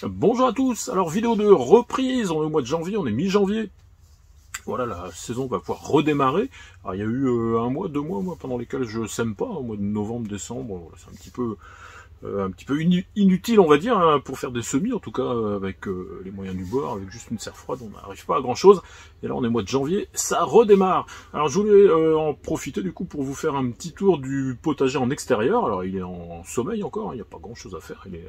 Bonjour à tous, alors vidéo de reprise, on est au mois de janvier, on est mi-janvier. Voilà, la saison va pouvoir redémarrer. Alors, il y a eu un mois, 2 mois, pendant lesquels je sème pas, au mois de novembre, décembre. Voilà, c'est un petit peu inutile, on va dire, hein, pour faire des semis, en tout cas avec les moyens du bord, avec juste une serre froide, on n'arrive pas à grand chose. Et là, on est au mois de janvier, ça redémarre. Alors, je voulais en profiter du coup pour vous faire un petit tour du potager en extérieur. Alors, il est en sommeil encore, hein, il n'y a pas grand chose à faire. Il est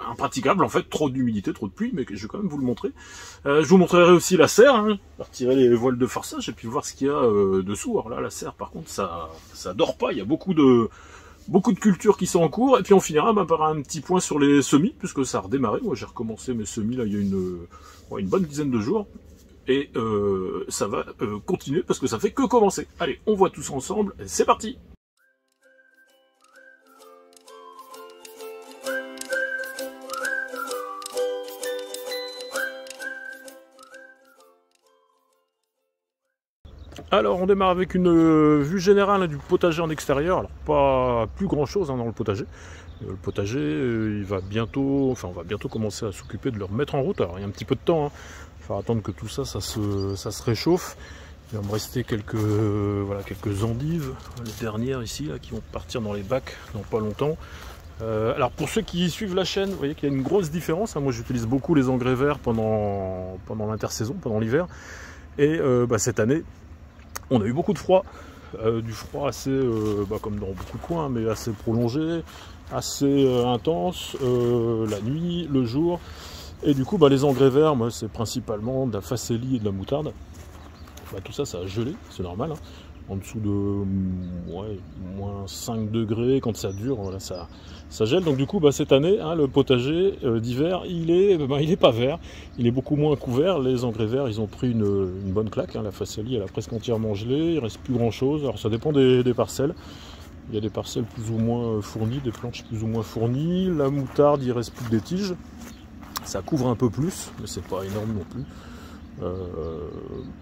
impraticable en fait, trop d'humidité, trop de pluie, mais je vais quand même vous le montrer. Je vous montrerai aussi la serre, hein, retirer les voiles de forçage et puis voir ce qu'il y a dessous. Alors là, la serre, par contre, ça dort pas. Il y a beaucoup de cultures qui sont en cours. Et puis on finira par un petit point sur les semis, puisque ça a redémarré. Moi, j'ai recommencé mes semis là il y a une bonne dizaine de jours. Et ça va continuer parce que ça fait que commencer. Allez, on voit tout ça ensemble. C'est parti! Alors on démarre avec une vue générale du potager en extérieur. Alors pas plus grand chose dans le potager. Le potager il va bientôt, on va bientôt commencer à s'occuper de le remettre en route. Alors il y a un petit peu de temps, hein. Il va attendre que tout ça, ça se réchauffe. Il va me rester quelques endives, les dernières ici là, qui vont partir dans les bacs dans pas longtemps. Alors pour ceux qui suivent la chaîne, vous voyez qu'il y a une grosse différence, hein. Moi j'utilise beaucoup les engrais verts pendant l'intersaison, pendant l'hiver. Et cette année, on a eu beaucoup de froid, du froid assez, comme dans beaucoup de coins, mais assez prolongé, assez intense, la nuit, le jour. Et du coup, les engrais verts, moi, c'est principalement de la facélie et de la moutarde. Tout ça, ça a gelé, c'est normal, hein. En dessous de moins 5 degrés, quand ça dure, voilà, ça gèle. Donc du coup, cette année, hein, le potager d'hiver, il est pas vert, il est beaucoup moins couvert. Les engrais verts, ils ont pris une bonne claque, hein. La facélie, elle a presque entièrement gelé, il reste plus grand chose. Alors ça dépend des parcelles. Il y a des parcelles plus ou moins fournies, des planches plus ou moins fournies. La moutarde, il reste plus que des tiges. Ça couvre un peu plus, mais c'est pas énorme non plus.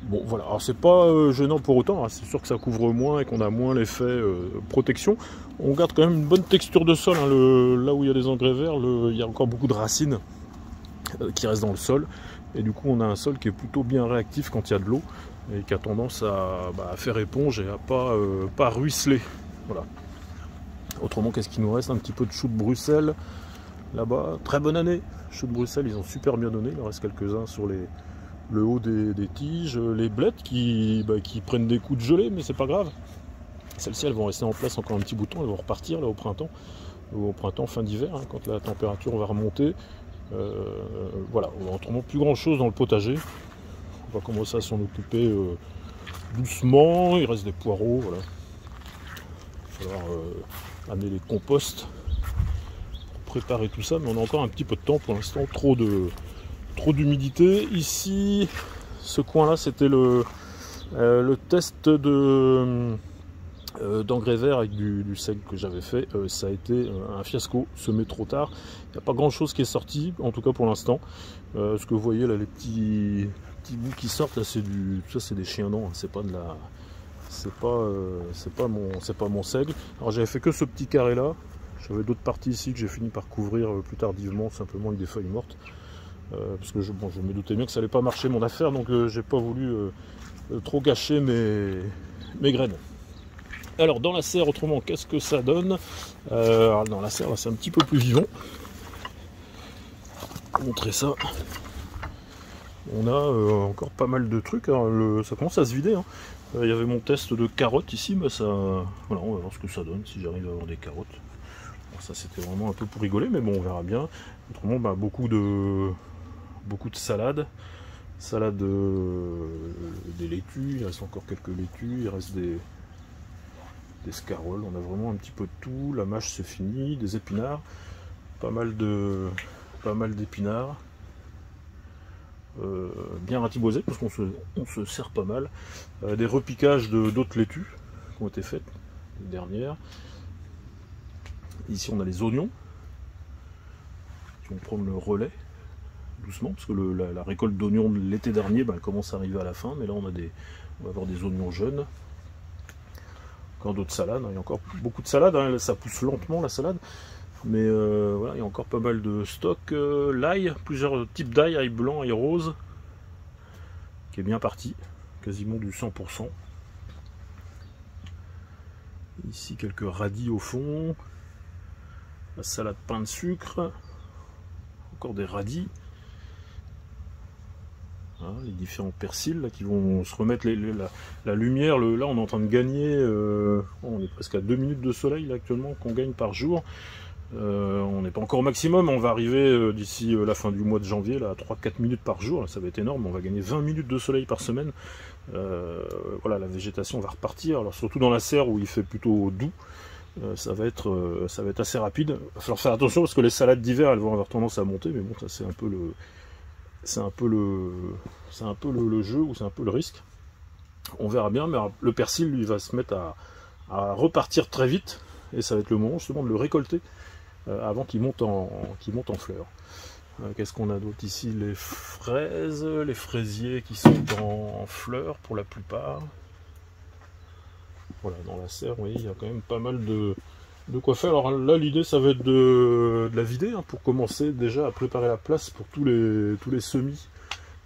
Bon voilà, alors c'est pas gênant pour autant, hein. C'est sûr que ça couvre moins et qu'on a moins l'effet protection. On garde quand même une bonne texture de sol, hein. Là où il y a des engrais verts, il y a encore beaucoup de racines qui restent dans le sol, et du coup on a un sol qui est plutôt bien réactif quand il y a de l'eau et qui a tendance à faire éponge et à pas ruisseler. Voilà. Autrement, qu'est-ce qu'il nous reste? Un petit peu de choux de Bruxelles là-bas. Très bonne année, choux de Bruxelles, ils ont super bien donné. Il en reste quelques-uns sur le haut des tiges, les blettes qui prennent des coups de gelée, mais c'est pas grave. Celles-ci, elles vont rester en place encore un petit bout de temps, elles vont repartir là au printemps, fin d'hiver, hein, quand la température va remonter. Voilà, autrement plus grand chose dans le potager. On va commencer à s'en occuper doucement. Il reste des poireaux, voilà. Il va falloir amener les composts pour préparer tout ça, mais on a encore un petit peu de temps pour l'instant, trop d'humidité. Ici, ce coin-là, c'était le test d'engrais vert avec du seigle que j'avais fait. Ça a été un fiasco, semé trop tard. Il n'y a pas grand-chose qui est sorti, en tout cas pour l'instant. Ce que vous voyez là, les petits bouts qui sortent, là, ça c'est des chiens dents, hein. C'est pas de la... c'est pas mon seigle. Alors j'avais fait que ce petit carré-là. J'avais d'autres parties ici que j'ai fini par couvrir plus tardivement, simplement avec des feuilles mortes. Parce que je me doutais bien que ça allait pas marcher mon affaire, donc j'ai pas voulu trop gâcher mes graines. Alors dans la serre, autrement, qu'est-ce que ça donne? Alors, dans la serre, là c'est un petit peu plus vivant. Je vais vous montrer ça. On a encore pas mal de trucs, hein. Ça commence à se vider, hein. Il y avait mon test de carottes ici, mais ça, voilà, on va voir ce que ça donne, si j'arrive à avoir des carottes. Alors ça c'était vraiment un peu pour rigoler, mais bon, on verra bien. Autrement, beaucoup de salade, des laitues, il reste encore quelques laitues, il reste des scaroles, on a vraiment un petit peu de tout. La mâche c'est fini, des épinards, pas mal d'épinards, bien ratiboisés parce qu'on se sert pas mal. Des repiquages d'autres laitues qui ont été faites, les dernières. Ici on a les oignons qui vont prendre le relais doucement, parce que la récolte d'oignons de l'été dernier, elle commence à arriver à la fin, mais là on va avoir des oignons jeunes. Encore d'autres salades, il y a encore beaucoup de salades, hein. Ça pousse lentement la salade, Mais voilà, il y a encore pas mal de stock. L'ail, plusieurs types d'ail, ail blanc, ail rose, qui est bien parti, quasiment du 100%. Ici quelques radis au fond, la salade pain de sucre, encore des radis. Voilà, les différents persils là, qui vont se remettre la lumière. Là on est en train de gagner, on est presque à 2 minutes de soleil là, actuellement qu'on gagne par jour. On n'est pas encore au maximum, on va arriver d'ici la fin du mois de janvier là, à 3-4 minutes par jour, là, ça va être énorme, on va gagner 20 minutes de soleil par semaine. Voilà, la végétation va repartir, alors surtout dans la serre où il fait plutôt doux, ça va être assez rapide. Il va falloir faire attention parce que les salades d'hiver elles vont avoir tendance à monter, mais bon, ça c'est un peu le jeu, ou c'est un peu le risque. On verra bien, mais le persil lui va se mettre à repartir très vite, et ça va être le moment justement de le récolter avant qu'il monte en fleurs. Qu'est-ce qu'on a d'autre ici? Les fraises, les fraisiers qui sont en fleurs pour la plupart. Voilà, dans la serre, vous voyez, il y a quand même pas mal de quoi faire. Alors là, l'idée, ça va être de la vider, hein, pour commencer déjà à préparer la place pour tous les semis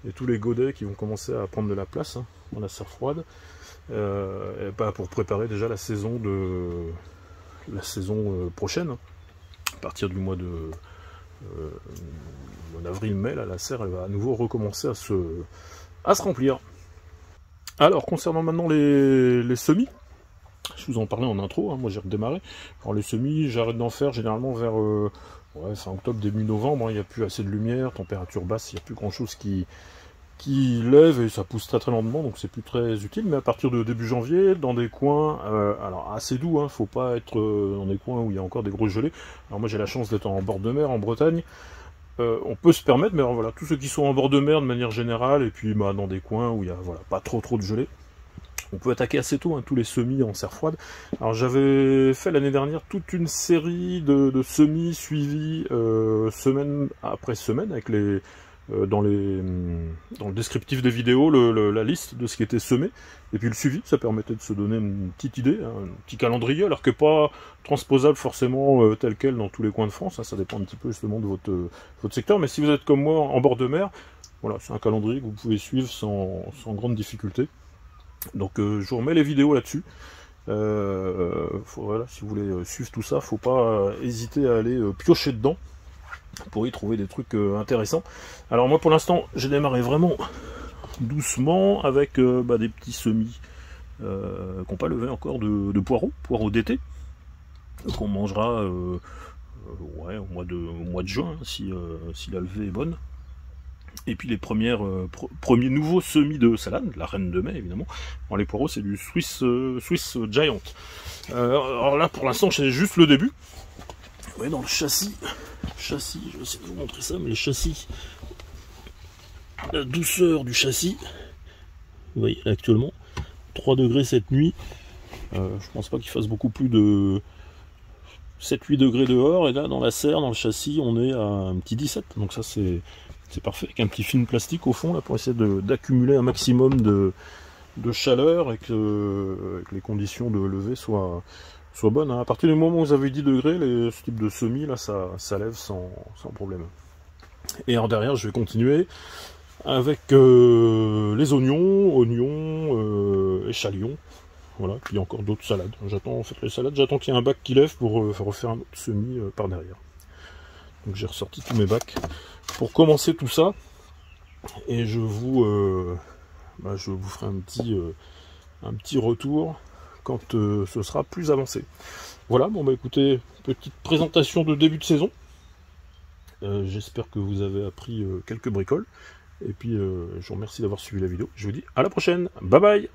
et tous les godets qui vont commencer à prendre de la place, hein, dans la serre froide, et pas pour préparer déjà la saison prochaine, hein. À partir du mois d'avril-mai, la serre elle va à nouveau recommencer à se remplir. Alors concernant maintenant les semis, je vous en parlais en intro, hein, moi j'ai redémarré. Alors les semis, j'arrête d'en faire généralement vers fin octobre, début novembre, hein, il n'y a plus assez de lumière, température basse, il n'y a plus grand chose qui lève et ça pousse très très lentement, donc c'est plus très utile. Mais à partir de début janvier, dans des coins alors assez doux, hein, faut pas être dans des coins où il y a encore des grosses gelées. Alors moi j'ai la chance d'être en bord de mer en Bretagne, on peut se permettre, mais alors, voilà, tous ceux qui sont en bord de mer de manière générale, et puis dans des coins où il y a pas trop de gelée, on peut attaquer assez tôt, hein, tous les semis en serre froide. Alors j'avais fait l'année dernière toute une série de semis suivis semaine après semaine, avec dans le descriptif des vidéos, la liste de ce qui était semé, et puis le suivi, ça permettait de se donner une petite idée, hein, un petit calendrier, alors que pas transposable forcément tel quel dans tous les coins de France, hein, ça dépend un petit peu justement de votre secteur, mais si vous êtes comme moi en bord de mer, voilà, c'est un calendrier que vous pouvez suivre sans grande difficulté. Donc je vous remets les vidéos là-dessus. Voilà, si vous voulez suivre tout ça, faut pas hésiter à aller piocher dedans pour y trouver des trucs intéressants. Alors moi pour l'instant j'ai démarré vraiment doucement avec des petits semis qui n'ont pas levé encore de poireaux d'été, qu'on mangera au mois de juin, hein, si la levée est bonne. Et puis les premiers nouveaux semis de salade, la reine de mai évidemment. Alors les poireaux c'est du Swiss Giant. Alors là pour l'instant c'est juste le début. Vous voyez dans le châssis, je vais essayer de vous montrer ça, mais les châssis, la douceur du châssis, vous voyez actuellement 3 degrés cette nuit, je pense pas qu'il fasse beaucoup plus de 7-8 degrés dehors, et là dans la serre, dans le châssis, on est à un petit 17, donc ça c'est parfait, avec un petit film plastique au fond là pour essayer d'accumuler un maximum de chaleur et que les conditions de levée soient bonnes, hein. À partir du moment où vous avez 10 degrés, ce type de semis là ça lève sans problème. Et en derrière je vais continuer avec les oignons, échalions, voilà, puis encore d'autres salades. J'attends en fait les salades, j'attends qu'il y ait un bac qui lève pour refaire un autre semis par derrière. Donc j'ai ressorti tous mes bacs pour commencer tout ça, et je vous ferai un petit retour quand ce sera plus avancé. Voilà, bon écoutez, petite présentation de début de saison. J'espère que vous avez appris quelques bricoles, et puis je vous remercie d'avoir suivi la vidéo. Je vous dis à la prochaine, bye bye.